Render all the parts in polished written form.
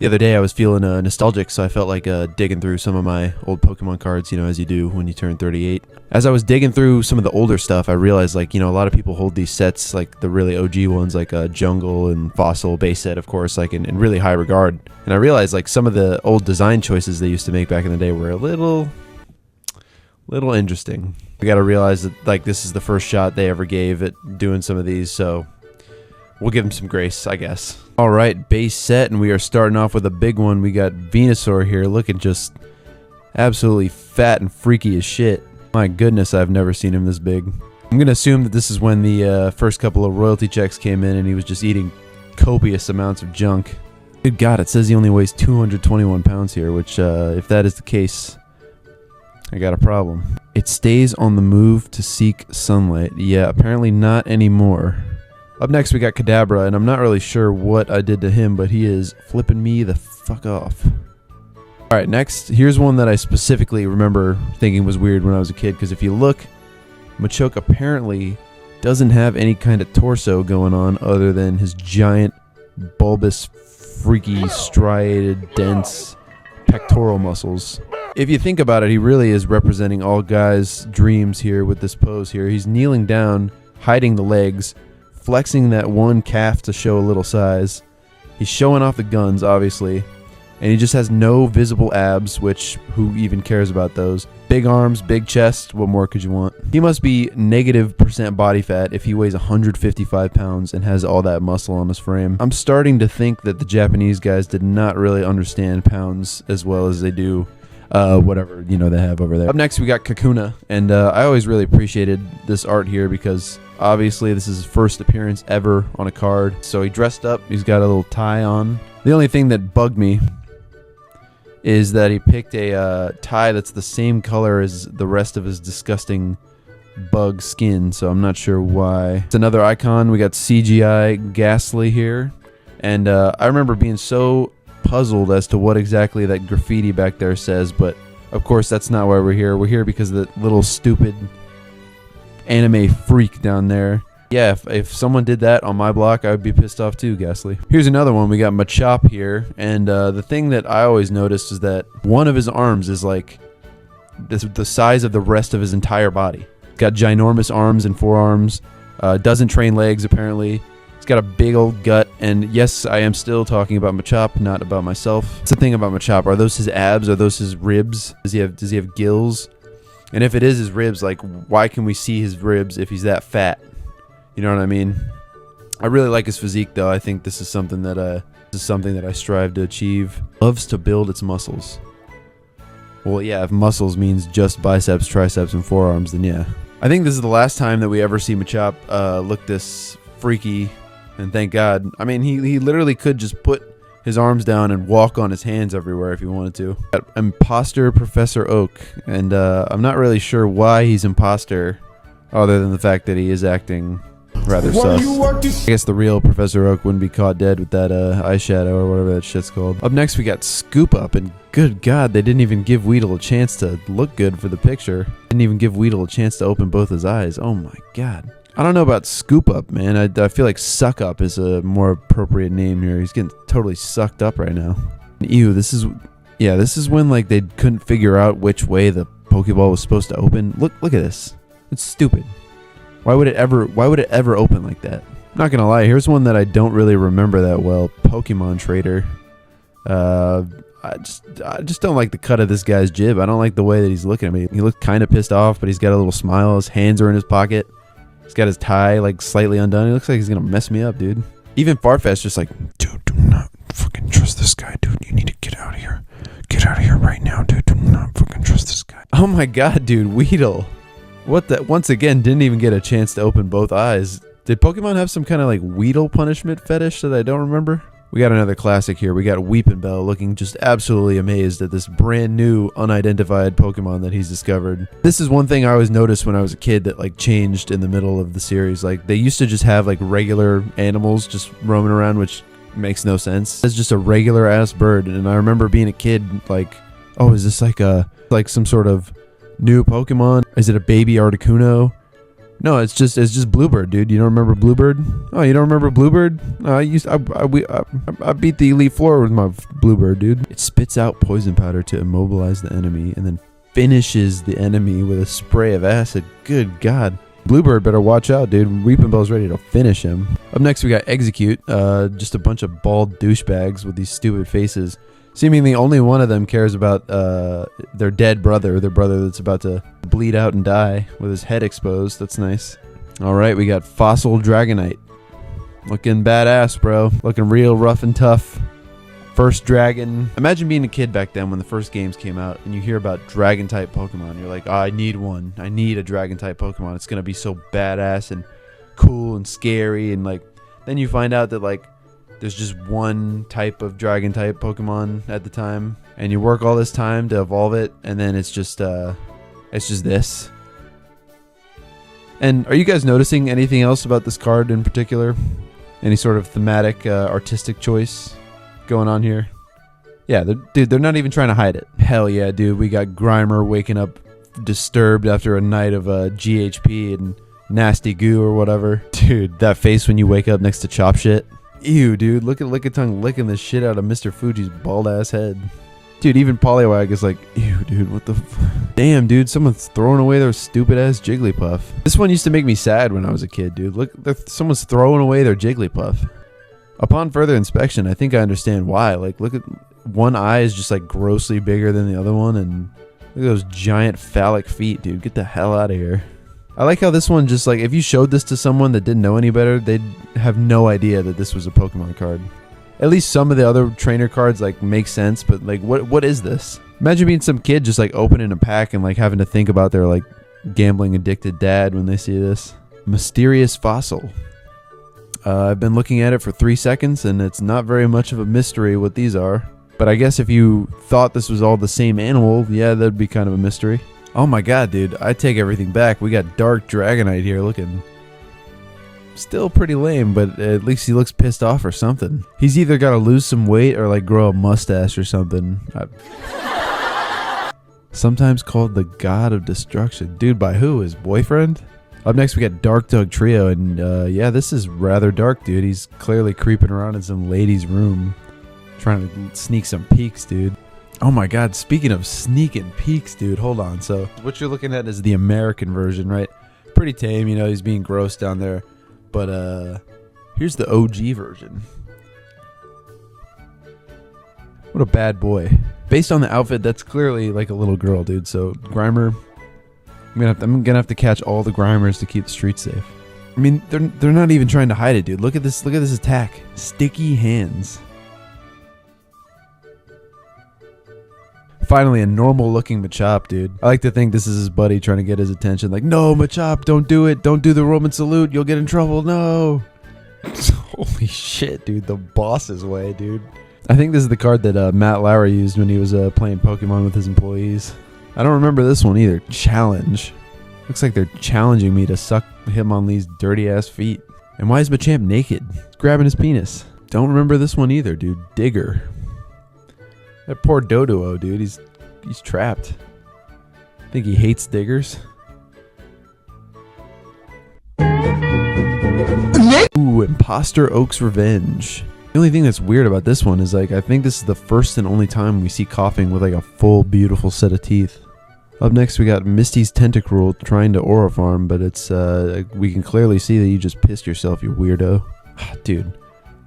The other day I was feeling nostalgic, so I felt like digging through some of my old Pokemon cards, as you do when you turn 38. As I was digging through some of the older stuff, I realized, a lot of people hold these sets, like the really OG ones, like Jungle and Fossil base set, of course, like in really high regard. And I realized, like, some of the old design choices they used to make back in the day were a little interesting. We got to realize that, like, this is the first shot they ever gave at doing some of these, so we'll give them some grace, I guess. All right, base set, and we are starting off with a big one. We got Venusaur here, looking just absolutely fat and freaky as shit. My goodness, I've never seen him this big. I'm going to assume that this is when the first couple of royalty checks came in and he was just eating copious amounts of junk. Good God, it says he only weighs 221 pounds here, which, if that is the case, I got a problem. It stays on the move to seek sunlight. Yeah, apparently not anymore. Up next, we got Kadabra, and I'm not really sure what I did to him, but he is flipping me the fuck off. All right, next, here's one that I specifically remember thinking was weird when I was a kid, because if you look, Machoke apparently doesn't have any kind of torso going on other than his giant, bulbous, freaky, striated, dense pectoral muscles. If you think about it, he really is representing all guys' dreams here with this pose here. He's kneeling down, hiding the legs, flexing that one calf to show a little size. He's showing off the guns, obviously. And he just has no visible abs, which, who even cares about those? Big arms, big chest, what more could you want? He must be -% body fat if he weighs 155 pounds and has all that muscle on his frame. I'm starting to think that the Japanese guys did not really understand pounds as well as they do whatever, they have over there. Up next, we got Kakuna, and I always really appreciated this art here because obviously this is his first appearance ever on a card. So he dressed up, he's got a little tie on. The only thing that bugged me is that he picked a tie that's the same color as the rest of his disgusting bug skin, so I'm not sure why. It's another icon. We got CGI Ghastly here, and I remember being so puzzled as to what exactly that graffiti back there says, but of course that's not why we're here. We're here because of the little stupid anime freak down there. Yeah, if someone did that on my block, I would be pissed off too, Ghastly. Here's another one. We got Machop here, and the thing that I always noticed is that one of his arms is like the size of the rest of his entire body. He's got ginormous arms and forearms, doesn't train legs apparently. He's got a big old gut, and yes, I am still talking about Machop, not about myself. That's the thing about Machop. Are those his abs? Are those his ribs? Does he have gills? And if it is his ribs, like, why can we see his ribs if he's that fat? You know what I mean? I really like his physique, though. I think this is something that I strive to achieve. Loves to build its muscles. Well, yeah, if muscles means just biceps, triceps, and forearms, then yeah. I think this is the last time that we ever see Machop look this freaky, and thank God. I mean, he literally could just put his arms down and walk on his hands everywhere if he wanted to. Imposter Professor Oak, and I'm not really sure why he's imposter, other than the fact that he is acting rather sus. I guess the real Professor Oak wouldn't be caught dead with that eyeshadow or whatever that shit's called. Up next, we got Scoop Up, and good God, they didn't even give Weedle a chance to look good for the picture. Didn't even give Weedle a chance to open both his eyes. Oh my God. I don't know about Scoop Up, man. I feel like Suck Up is a more appropriate name here. He's getting totally sucked up right now. Ew, this is when, like, they couldn't figure out which way the Pokeball was supposed to open. Look at this. It's stupid. Why would it ever open like that? I'm not gonna lie, here's one that I don't really remember that well. Pokemon Trader. I just don't like the cut of this guy's jib. I don't like the way that he's looking at me. He looked kind of pissed off, but he's got a little smile. His hands are in his pocket. He's got his tie, like, slightly undone. He looks like he's gonna mess me up, dude. Even Farfetch's just like, dude, do not fucking trust this guy, dude. You need to get out of here. Get out of here right now, dude. Do not fucking trust this guy. Oh my God, dude, Weedle. What the? Once again, didn't even get a chance to open both eyes. Did Pokemon have some kind of, like, Weedle punishment fetish that I don't remember? We got another classic here. We got Weepinbell looking just absolutely amazed at this brand new unidentified Pokemon that he's discovered. This is one thing I always noticed when I was a kid that, like, changed in the middle of the series. Like, they used to just have, like, regular animals just roaming around, which makes no sense. It's just a regular ass bird, and I remember being a kid like, oh, is this like some sort of new Pokemon? Is it a baby Articuno? No, it's just Bluebird, dude. You don't remember Bluebird? Oh, you don't remember Bluebird? I beat the elite floor with my Bluebird, dude. It spits out poison powder to immobilize the enemy, and then finishes the enemy with a spray of acid. Good God. Bluebird better watch out, dude. Weeping Bell's ready to finish him. Up next, we got Execute. Just a bunch of bald douchebags with these stupid faces. Seemingly only one of them cares about their dead brother, their brother that's about to bleed out and die with his head exposed. That's nice. All right, we got Fossil Dragonite. Looking badass, bro. Looking real rough and tough. First dragon. Imagine being a kid back then when the first games came out and you hear about dragon type Pokemon. You're like, oh, I need one. I need a dragon type Pokemon. It's going to be so badass and cool and scary. And like, then you find out that like, there's just one type of dragon type Pokemon at the time, and you work all this time to evolve it, and then it's just this. And are you guys noticing anything else about this card in particular? Any sort of thematic, artistic choice going on here? Yeah, dude, they're not even trying to hide it. Hell yeah, dude, we got Grimer waking up disturbed after a night of GHP and nasty goo or whatever. Dude, that face when you wake up next to Chop Shit. Ew, dude, look at Lickitung licking the shit out of Mr. Fuji's bald-ass head. Dude, even Poliwag is like, ew, dude, what the damn, dude, someone's throwing away their stupid-ass Jigglypuff. This one used to make me sad when I was a kid, dude. Look, someone's throwing away their Jigglypuff. Upon further inspection, I think I understand why. Like, look at, one eye is just, like, grossly bigger than the other one, and look at those giant phallic feet, dude. Get the hell out of here. I like how this one just like, if you showed this to someone that didn't know any better, they'd have no idea that this was a Pokemon card. At least some of the other trainer cards like make sense, but like what is this? Imagine being some kid just like opening a pack and like having to think about their like gambling addicted dad when they see this. Mysterious Fossil. I've been looking at it for 3 seconds and it's not very much of a mystery what these are. But I guess if you thought this was all the same animal, yeah, that'd be kind of a mystery. Oh my god, dude, I take everything back. We got Dark Dragonite here looking still pretty lame, but at least he looks pissed off or something. He's either got to lose some weight or like grow a mustache or something. Sometimes called the God of Destruction. Dude, by who? His boyfriend? Up next, we got Dark Dog Trio, and yeah, this is rather dark, dude. He's clearly creeping around in some lady's room, trying to sneak some peeks, dude. Oh my god, speaking of sneaking peeks, dude, hold on. So what you're looking at is the American version, right? Pretty tame, you know, he's being gross down there. But here's the OG version. What a bad boy. Based on the outfit, that's clearly like a little girl, dude. So Grimer, I'm gonna have to catch all the Grimers to keep the streets safe. I mean, they're not even trying to hide it, dude. Look at this attack. Sticky hands. Finally, a normal-looking Machop, dude. I like to think this is his buddy trying to get his attention. Like, no, Machop, don't do it. Don't do the Roman salute. You'll get in trouble. No. Holy shit, dude. The boss's way, dude. I think this is the card that Matt Lauer used when he was playing Pokemon with his employees. I don't remember this one either. Challenge. Looks like they're challenging me to suck him on these dirty-ass feet. And why is Machamp naked? He's grabbing his penis. Don't remember this one either, dude. Digger. That poor Doduo, dude. He's trapped. I think he hates diggers. Ooh, Imposter Oak's Revenge. The only thing that's weird about this one is like I think this is the first and only time we see Coughing with like a full beautiful set of teeth. Up next we got Misty's Tentacruel trying to Aura Farm, but it's we can clearly see that you just pissed yourself, you weirdo. Dude.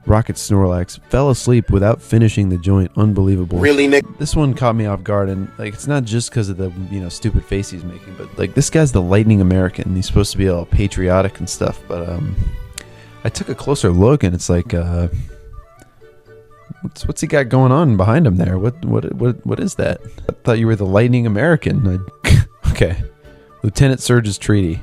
Rocket Snorlax fell asleep without finishing the joint. Unbelievable. Really, Nick? This one caught me off guard, and like it's not just because of the stupid face he's making, but like this guy's the Lightning American. He's supposed to be all patriotic and stuff, but I took a closer look, and it's like what's he got going on behind him there? What is that? I thought you were the Lightning American. Okay, Lieutenant Surge's Treaty.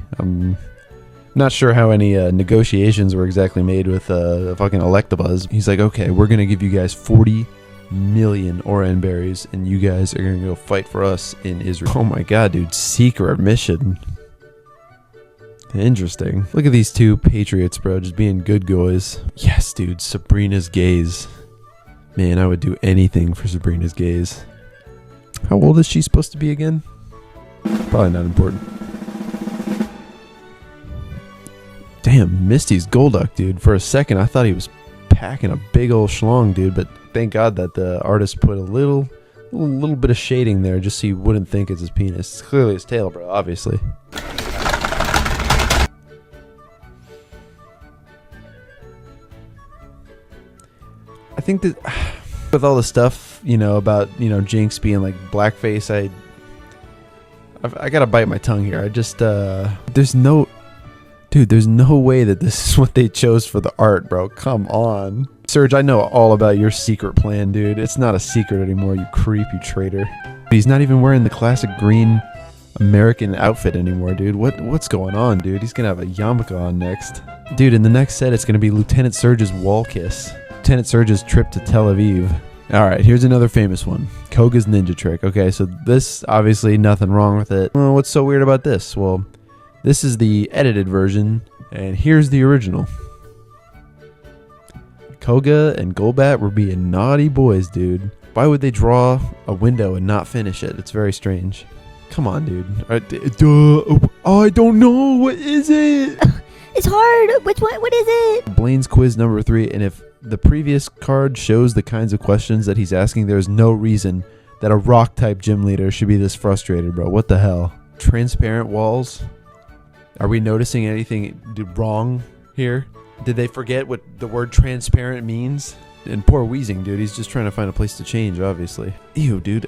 Not sure how any negotiations were exactly made with fucking Electabuzz. He's like, okay, we're going to give you guys 40 million Oran berries, and you guys are going to go fight for us in Israel. Oh my god, dude. Secret mission. Interesting. Look at these two patriots, bro, just being good guys. Yes, dude. Sabrina's gaze. Man, I would do anything for Sabrina's gaze. How old is she supposed to be again? Probably not important. Damn, Misty's Golduck, dude. For a second, I thought he was packing a big old schlong, dude. But thank God that the artist put a little bit of shading there just so you wouldn't think it's his penis. It's clearly his tail, bro, obviously. I think that with all the stuff, you know, about, you know, Jinx being like blackface, I gotta bite my tongue here. I just, there's no way that this is what they chose for the art, bro. Come on. Surge, I know all about your secret plan, dude. It's not a secret anymore, you creep, you traitor. He's not even wearing the classic green American outfit anymore, dude. What's going on, dude? He's gonna have a yarmulke on next. Dude, in the next set, it's gonna be Lieutenant Surge's wall kiss. Lieutenant Surge's trip to Tel Aviv. Alright, here's another famous one. Koga's ninja trick. Okay, so this, obviously, nothing wrong with it. Well, what's so weird about this? Well, this is the edited version, and here's the original. Koga and Golbat were being naughty boys, dude. Why would they draw a window and not finish it? It's very strange. Come on, dude. I don't know. What is it? It's hard. Which one? What is it? Blaine's quiz number 3, and if the previous card shows the kinds of questions that he's asking, there's no reason that a rock-type gym leader should be this frustrated, bro. What the hell? Transparent walls? Are we noticing anything wrong here? Did they forget what the word transparent means? And poor Weezing, dude. He's just trying to find a place to change, obviously. Ew, dude.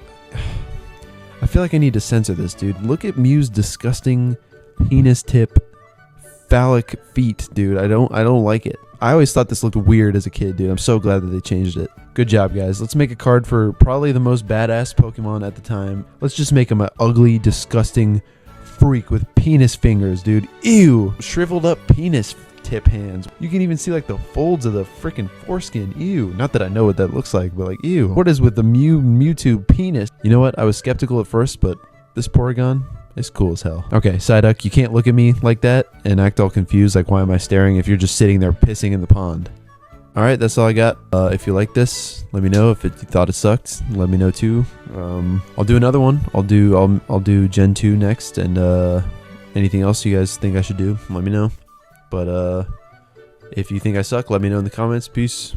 I feel like I need to censor this, dude. Look at Mew's disgusting penis tip phallic feet, dude. I don't like it. I always thought this looked weird as a kid, dude. I'm so glad that they changed it. Good job, guys. Let's make a card for probably the most badass Pokemon at the time. Let's just make him an ugly, disgusting freak with penis fingers, dude. Ew. Shriveled up penis tip hands. You can even see like the folds of the freaking foreskin. Ew. Not that I know what that looks like, but like, ew. What is with the Mewtwo penis? You know what? I was skeptical at first, but this Porygon is cool as hell. Okay, Psyduck, you can't look at me like that and act all confused like, why am I staring if you're just sitting there pissing in the pond? Alright, that's all I got. If you like this, let me know. If you thought it sucked, let me know too. I'll do another one. I'll do Gen 2 next, and anything else you guys think I should do, let me know. But if you think I suck, let me know in the comments. Peace.